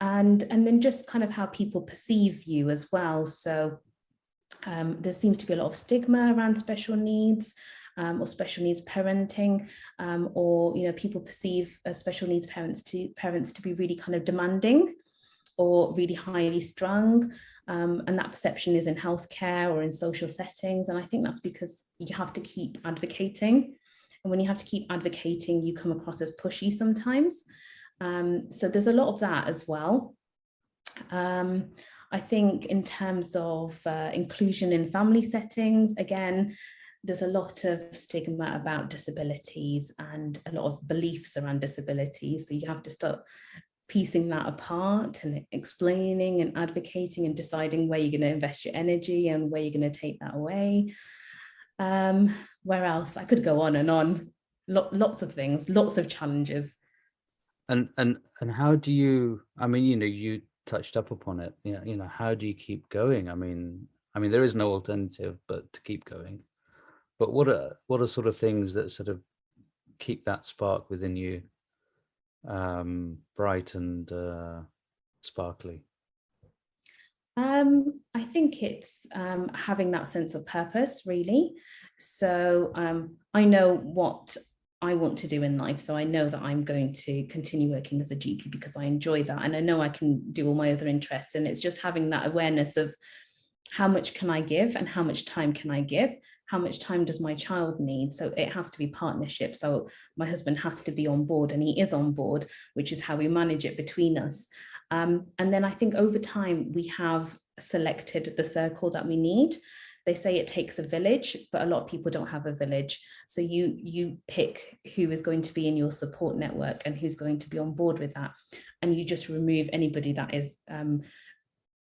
And then just kind of how people perceive you as well. So there seems to be a lot of stigma around special needs or special needs parenting, or people perceive special needs parents to be really kind of demanding or really highly strung, and that perception is in healthcare or in social settings. And I think that's because you have to keep advocating, and when you have to keep advocating, you come across as pushy sometimes. So there's a lot of that as well. I think in terms of inclusion in family settings, again, there's a lot of stigma about disabilities and a lot of beliefs around disabilities. So you have to start piecing that apart and explaining and advocating and deciding where you're going to invest your energy and where you're going to take that away. Where else? I could go on and on. Lots of things, lots of challenges. And how do you, you touched up upon it, how do you keep going? I mean, there is no alternative but to keep going. But what are sort of things that sort of keep that spark within you bright and sparkly? I think it's having that sense of purpose, really. So I know what I want to do in life. So I know that I'm going to continue working as a GP because I enjoy that. And I know I can do all my other interests. And it's just having that awareness of how much can I give and how much time can I give? How much time does my child need? So it has to be partnership. So my husband has to be on board, and he is on board, which is how we manage it between us. And then I think over time, we have selected the circle that we need. They say it takes a village, but a lot of people don't have a village. So you pick who is going to be in your support network and who's going to be on board with that. And you just remove anybody that is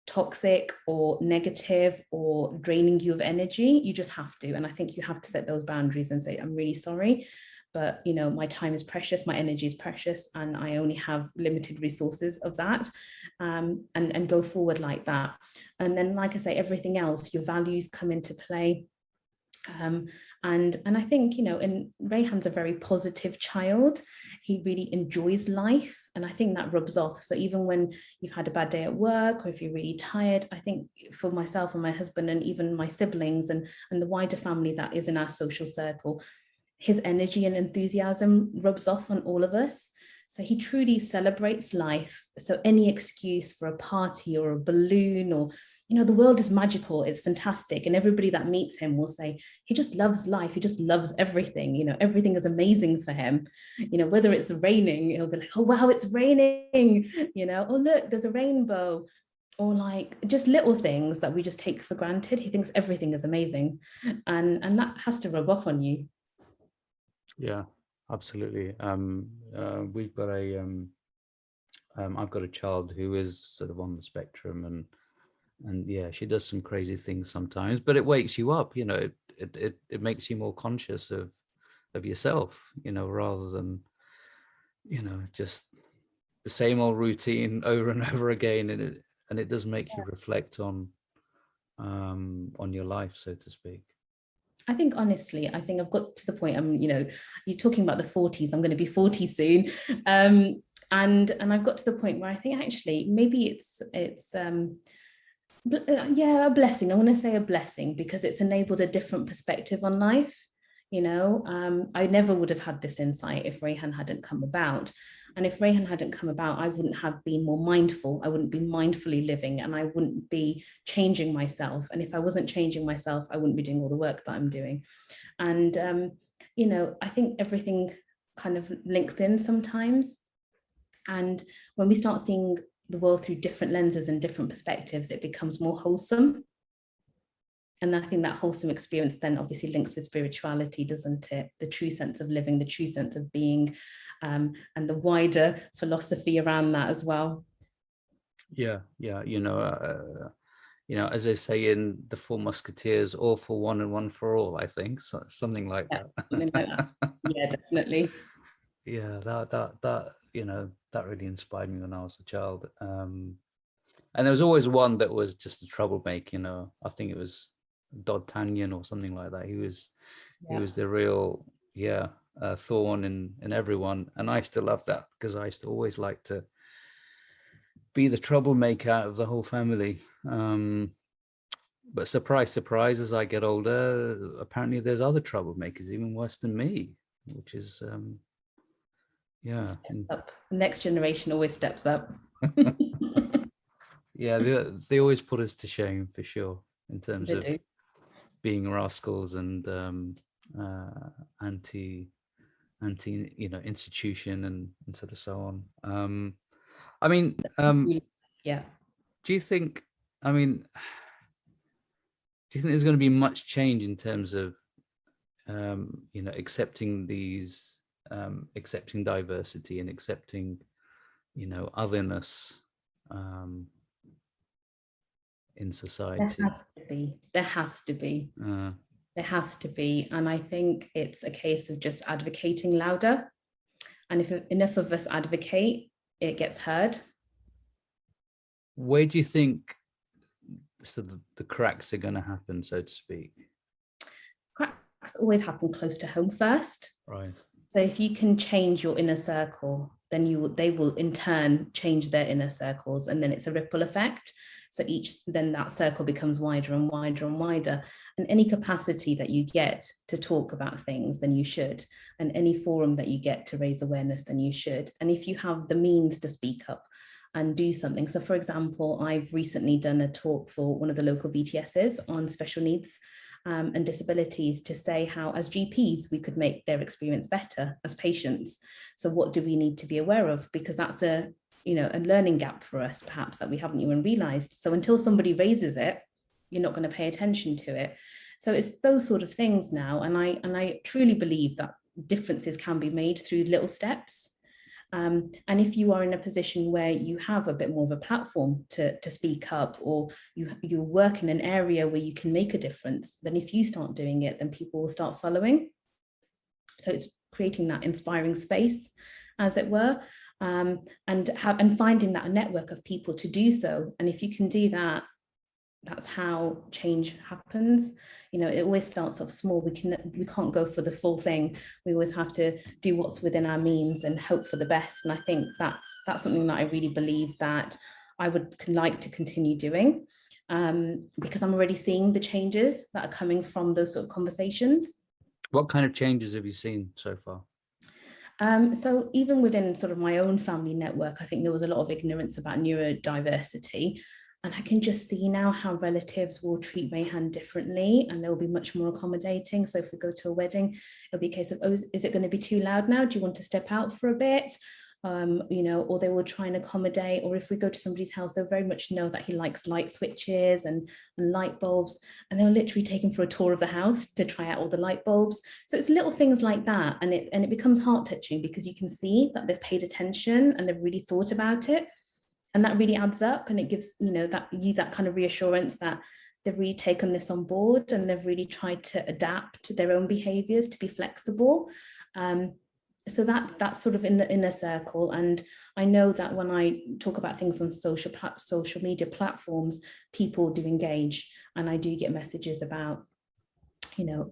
toxic or negative or draining you of energy, you just have to. And I think you have to set those boundaries and say, I'm really sorry, but my time is precious, my energy is precious, and I only have limited resources of that, and go forward like that. And then, like I say, everything else, your values come into play. And I think, and Rayhan's a very positive child. He really enjoys life. And I think that rubs off. So even when you've had a bad day at work, or if you're really tired, I think for myself and my husband and even my siblings and the wider family that is in our social circle, his energy and enthusiasm rubs off on all of us. So he truly celebrates life. So any excuse for a party or a balloon, or the world is magical, it's fantastic. And everybody that meets him will say, he just loves life. He just loves everything. Everything is amazing for him. Whether it's raining, he'll be like, oh, wow, it's raining. Oh, look, there's a rainbow. Or like just little things that we just take for granted. He thinks everything is amazing. And that has to rub off on you. Yeah, absolutely. We've got I've got a child who is sort of on the spectrum, and yeah, she does some crazy things sometimes, but it wakes you up. It makes you more conscious of yourself, rather than just the same old routine over and over again. And it does make you reflect on your life, so to speak. I think honestly, I've got to the point, you're talking about the 40s, I'm going to be 40 soon. And I've got to the point where I think actually maybe it's a blessing. I want to say a blessing, because it's enabled a different perspective on life. I never would have had this insight if Rayhan hadn't come about. And if Rayhan hadn't come about, I wouldn't have been more mindful. I wouldn't be mindfully living, and I wouldn't be changing myself. And if I wasn't changing myself, I wouldn't be doing all the work that I'm doing. And, I think everything kind of links in sometimes. And when we start seeing the world through different lenses and different perspectives, it becomes more wholesome. And I think that wholesome experience then obviously links with spirituality, doesn't it? The true sense of living, the true sense of being, and the wider philosophy around that as well. Yeah. As they say in The Four Musketeers, all for one and one for all, I think. So, something like that. Something like that. Yeah, definitely. Yeah, that really inspired me when I was a child. And there was always one that was just a troublemaker, I think it was D'Artagnan or something like that. He was the real thorn in everyone, and I used to love that, because I used to always like to be the troublemaker out of the whole family. But surprise, surprise, as I get older, apparently there's other troublemakers even worse than me, which is Up. Next generation always steps up. Yeah, they always put us to shame, for sure, in terms of being rascals and anti institution and sort of so on. Yeah. Do you think there's going to be much change in terms of accepting these accepting diversity and accepting otherness in society? There has to be. And I think it's a case of just advocating louder. And if enough of us advocate, it gets heard. Where do you think the cracks are going to happen, so to speak? Cracks always happen close to home first. Right. So if you can change your inner circle, then they will in turn change their inner circles, and then it's a ripple effect. So then that circle becomes wider and wider and wider. And any capacity that you get to talk about things, then you should. And any forum that you get to raise awareness, then you should. And if you have the means to speak up and do something. So for example, I've recently done a talk for one of the local VTSs on special needs and disabilities, to say how as GPs we could make their experience better as patients. So what do we need to be aware of? Because that's a learning gap for us, perhaps, that we haven't even realized. So until somebody raises it, you're not going to pay attention to it. So it's those sort of things now. And I truly believe that differences can be made through little steps. And if you are in a position where you have a bit more of a platform to speak up, or you work in an area where you can make a difference, then if you start doing it, then people will start following. So it's creating that inspiring space, as it were, and finding that network of people to do so. And if you can do that, that's how change happens. It always starts off small. We can't go for the full thing. We always have to do what's within our means and hope for the best. And I think that's something that I really believe that I would like to continue doing, because I'm already seeing the changes that are coming from those sort of conversations. What kind of changes have you seen so far? So even within sort of my own family network, I think there was a lot of ignorance about neurodiversity. And I can just see now how relatives will treat Rayhan differently, and they'll be much more accommodating. So if we go to a wedding, it'll be a case of, oh, is it going to be too loud now? Do you want to step out for a bit? Or they will try and accommodate. Or if we go to somebody's house, they'll very much know that he likes light switches and light bulbs, and they'll literally take him for a tour of the house to try out all the light bulbs. So it's little things like that, and it becomes heart touching, because you can see that they've paid attention and they've really thought about it. And that really adds up, and it gives that kind of reassurance that they've really taken this on board, and they've really tried to adapt their own behaviors to be flexible. So that's sort of in the inner circle. And I know that when I talk about things on social media platforms, people do engage, and I do get messages about,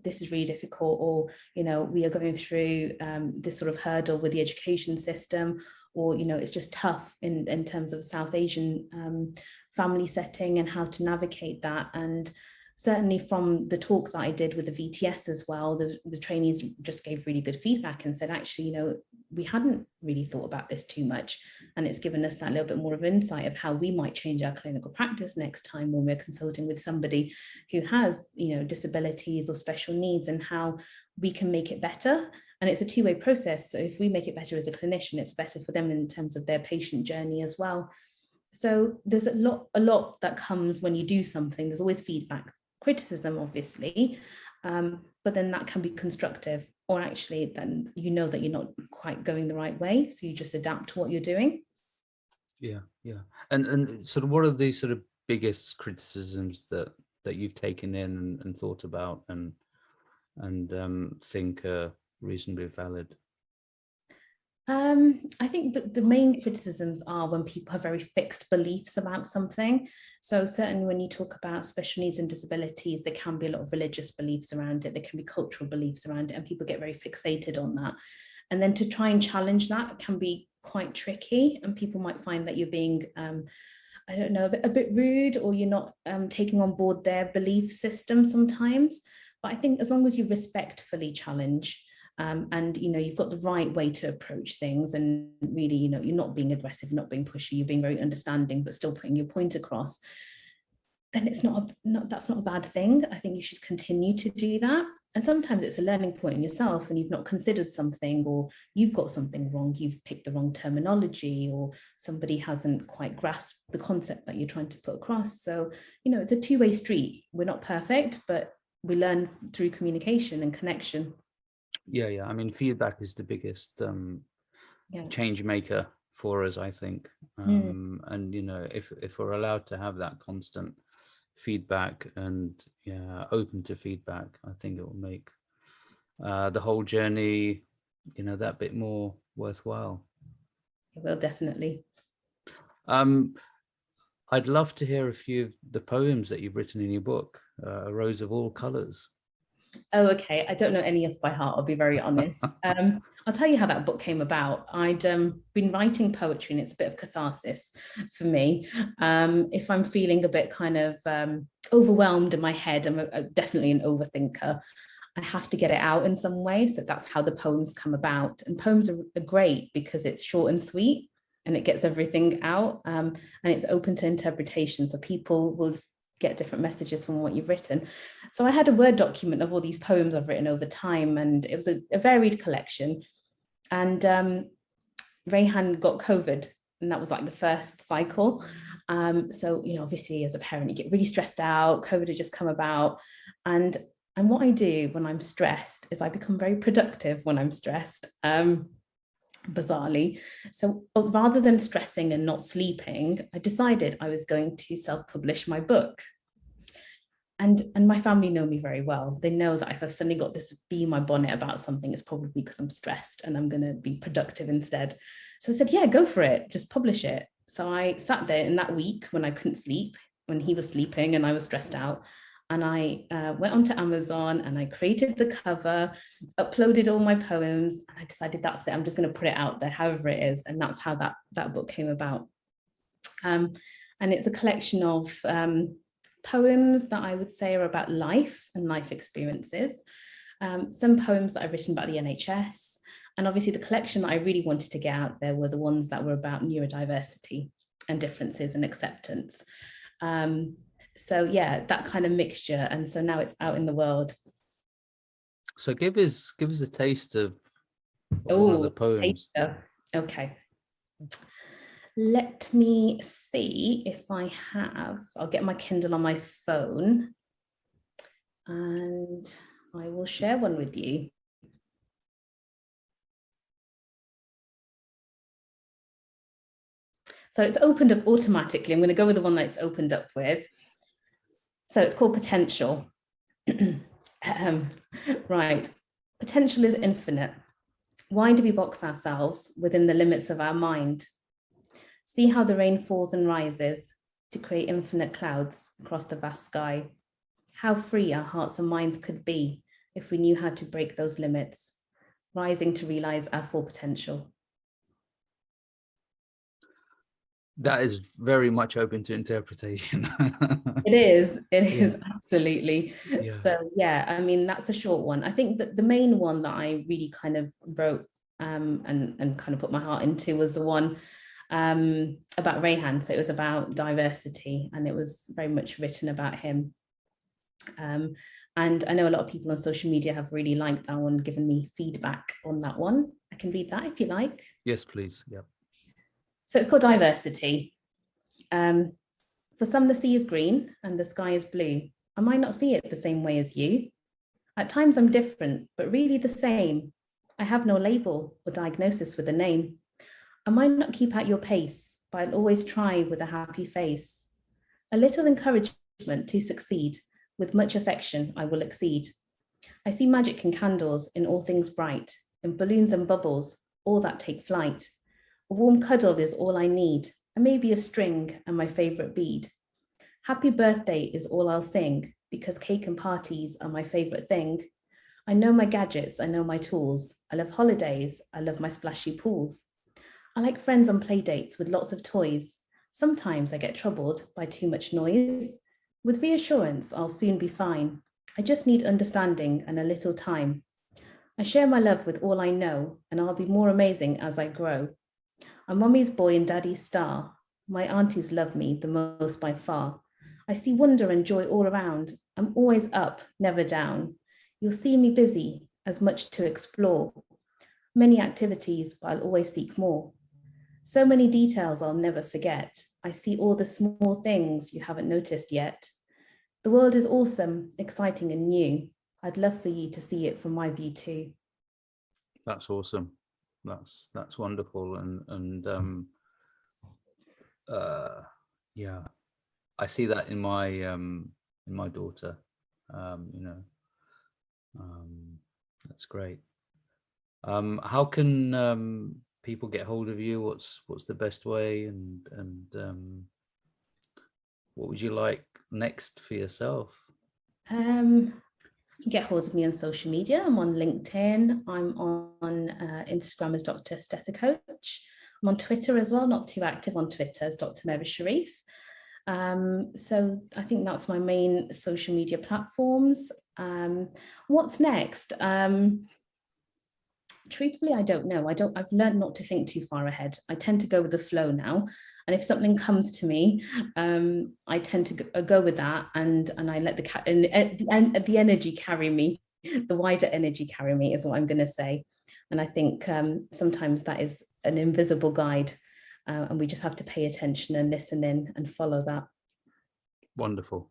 this is really difficult, or, we are going through this sort of hurdle with the education system, or, it's just tough in terms of South Asian family setting and how to navigate that. And certainly from the talk that I did with the VTS as well, the trainees just gave really good feedback and said, actually, we hadn't really thought about this too much. And it's given us that little bit more of insight of how we might change our clinical practice next time when we're consulting with somebody who has, disabilities or special needs, and how we can make it better. And it's a two-way process. So if we make it better as a clinician, it's better for them in terms of their patient journey as well. So there's a lot that comes when you do something. There's always feedback, criticism, obviously, but then that can be constructive, or actually then that you're not quite going the right way, so you just adapt to what you're doing. Yeah. And sort of, what are the sort of biggest criticisms that you've taken in and thought about and think are reasonably valid? I think that the main criticisms are when people have very fixed beliefs about something. So certainly when you talk about special needs and disabilities, there can be a lot of religious beliefs around it. There can be cultural beliefs around it, and people get very fixated on that. And then to try and challenge that can be quite tricky, and people might find that you're being, a bit rude, or you're not taking on board their belief system sometimes. But I think as long as you respectfully challenge, and you've got the right way to approach things, and really, you're not being aggressive, not being pushy, you're being very understanding, but still putting your point across, then it's that's not a bad thing. I think you should continue to do that. And sometimes it's a learning point in yourself, and you've not considered something, or you've got something wrong, you've picked the wrong terminology, or somebody hasn't quite grasped the concept that you're trying to put across. So, it's a two-way street. We're not perfect, but we learn through communication and connection. Yeah. I mean, feedback is the biggest change maker for us, I think. And if we're allowed to have that constant feedback and open to feedback, I think it will make the whole journey that bit more worthwhile. It will, definitely. I'd love to hear a few of the poems that you've written in your book, A Rose of All Colours. Oh, okay. I don't know any of by heart, I'll be very honest. I'll tell you how that book came about. I'd been writing poetry, and it's a bit of catharsis for me. If I'm feeling a bit kind of overwhelmed in my head, I'm definitely an overthinker, I have to get it out in some way. So that's how the poems come about. And poems are great because it's short and sweet, and it gets everything out, and it's open to interpretation. So people will get different messages from what you've written. So I had a Word document of all these poems I've written over time, and it was a varied collection. And Rayhan got COVID, and that was like the first cycle. So, obviously as a parent, you get really stressed out. COVID had just come about. And what I do when I'm stressed is I become very productive when I'm stressed. bizarrely. So rather than stressing and not sleeping, I decided I was going to self-publish my book. And my family know me very well. They know that if I've suddenly got this bee in my bonnet about something, it's probably because I'm stressed and I'm going to be productive instead. So I said, yeah, go for it. Just publish it. So I sat there in that week when I couldn't sleep, when he was sleeping and I was stressed out. And I went onto Amazon and I created the cover, uploaded all my poems, and I decided that's it. I'm just going to put it out there, however it is. And that's how that book came about. And it's a collection of poems that I would say are about life and life experiences. Some poems that I've written about the NHS. And obviously the collection that I really wanted to get out there were the ones that were about neurodiversity and differences and acceptance. So yeah, that kind of mixture. And so now it's out in the world. So give us a taste of one of the poems. Okay. Let me see if I have, I'll get my Kindle on my phone and I will share one with you. So it's opened up automatically. I'm going to go with the one that it's opened up with. So it's called Potential. Right. Potential is infinite. Why do we box ourselves within the limits of our mind? See how the rain falls and rises to create infinite clouds across the vast sky. How free our hearts and minds could be if we knew how to break those limits, rising to realize our full potential. That is very much open to interpretation. It is absolutely. Yeah. So yeah, I mean, that's a short one. I think that the main one that I really kind of wrote and kind of put my heart into was the one about Rayhan. So it was about diversity and it was very much written about him. And I know a lot of people on social media have really liked that one, given me feedback on that one. I can read that if you like. Yes, please. Yeah. So it's called Diversity. For some, the sea is green and the sky is blue. I might not see it the same way as you. At times I'm different, but really the same. I have no label or diagnosis with a name. I might not keep at your pace, but I'll always try with a happy face. A little encouragement to succeed. With much affection, I will exceed. I see magic in candles, in all things bright, in balloons and bubbles, all that take flight. A warm cuddle is all I need, and maybe a string and my favorite bead. Happy birthday is all I'll sing, because cake and parties are my favorite thing. I know my gadgets, I know my tools. I love holidays, I love my splashy pools. I like friends on play dates with lots of toys. Sometimes I get troubled by too much noise. With reassurance, I'll soon be fine. I just need understanding and a little time. I share my love with all I know, and I'll be more amazing as I grow. I'm mommy's boy and daddy's star. My aunties love me the most by far. I see wonder and joy all around. I'm always up, never down. You'll see me busy, as much to explore. Many activities, but I'll always seek more. So many details I'll never forget. I see all the small things you haven't noticed yet. The world is awesome, exciting and new. I'd love for you to see it from my view too. That's awesome. That's wonderful. And yeah, I see that in my daughter. That's great. How can people get hold of you? What's the best way? And what would you like next for yourself? You can get hold of me on social media. I'm on LinkedIn. I'm on Instagram as Dr. Stetha Coach. I'm on Twitter as well, not too active on Twitter as Dr. Mehwish Sharif. So I think that's my main social media platforms. What's next? Truthfully, I don't know. I've learned not to think too far ahead. I tend to go with the flow now. And if something comes to me, I tend to go with that and I let the energy carry me. The wider energy carry me is what I'm going to say. And I think sometimes that is an invisible guide and we just have to pay attention and listen in and follow that. Wonderful.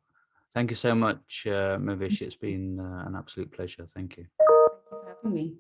Thank you so much, Mehwish. It's been an absolute pleasure. Thank you. Thank you for having me.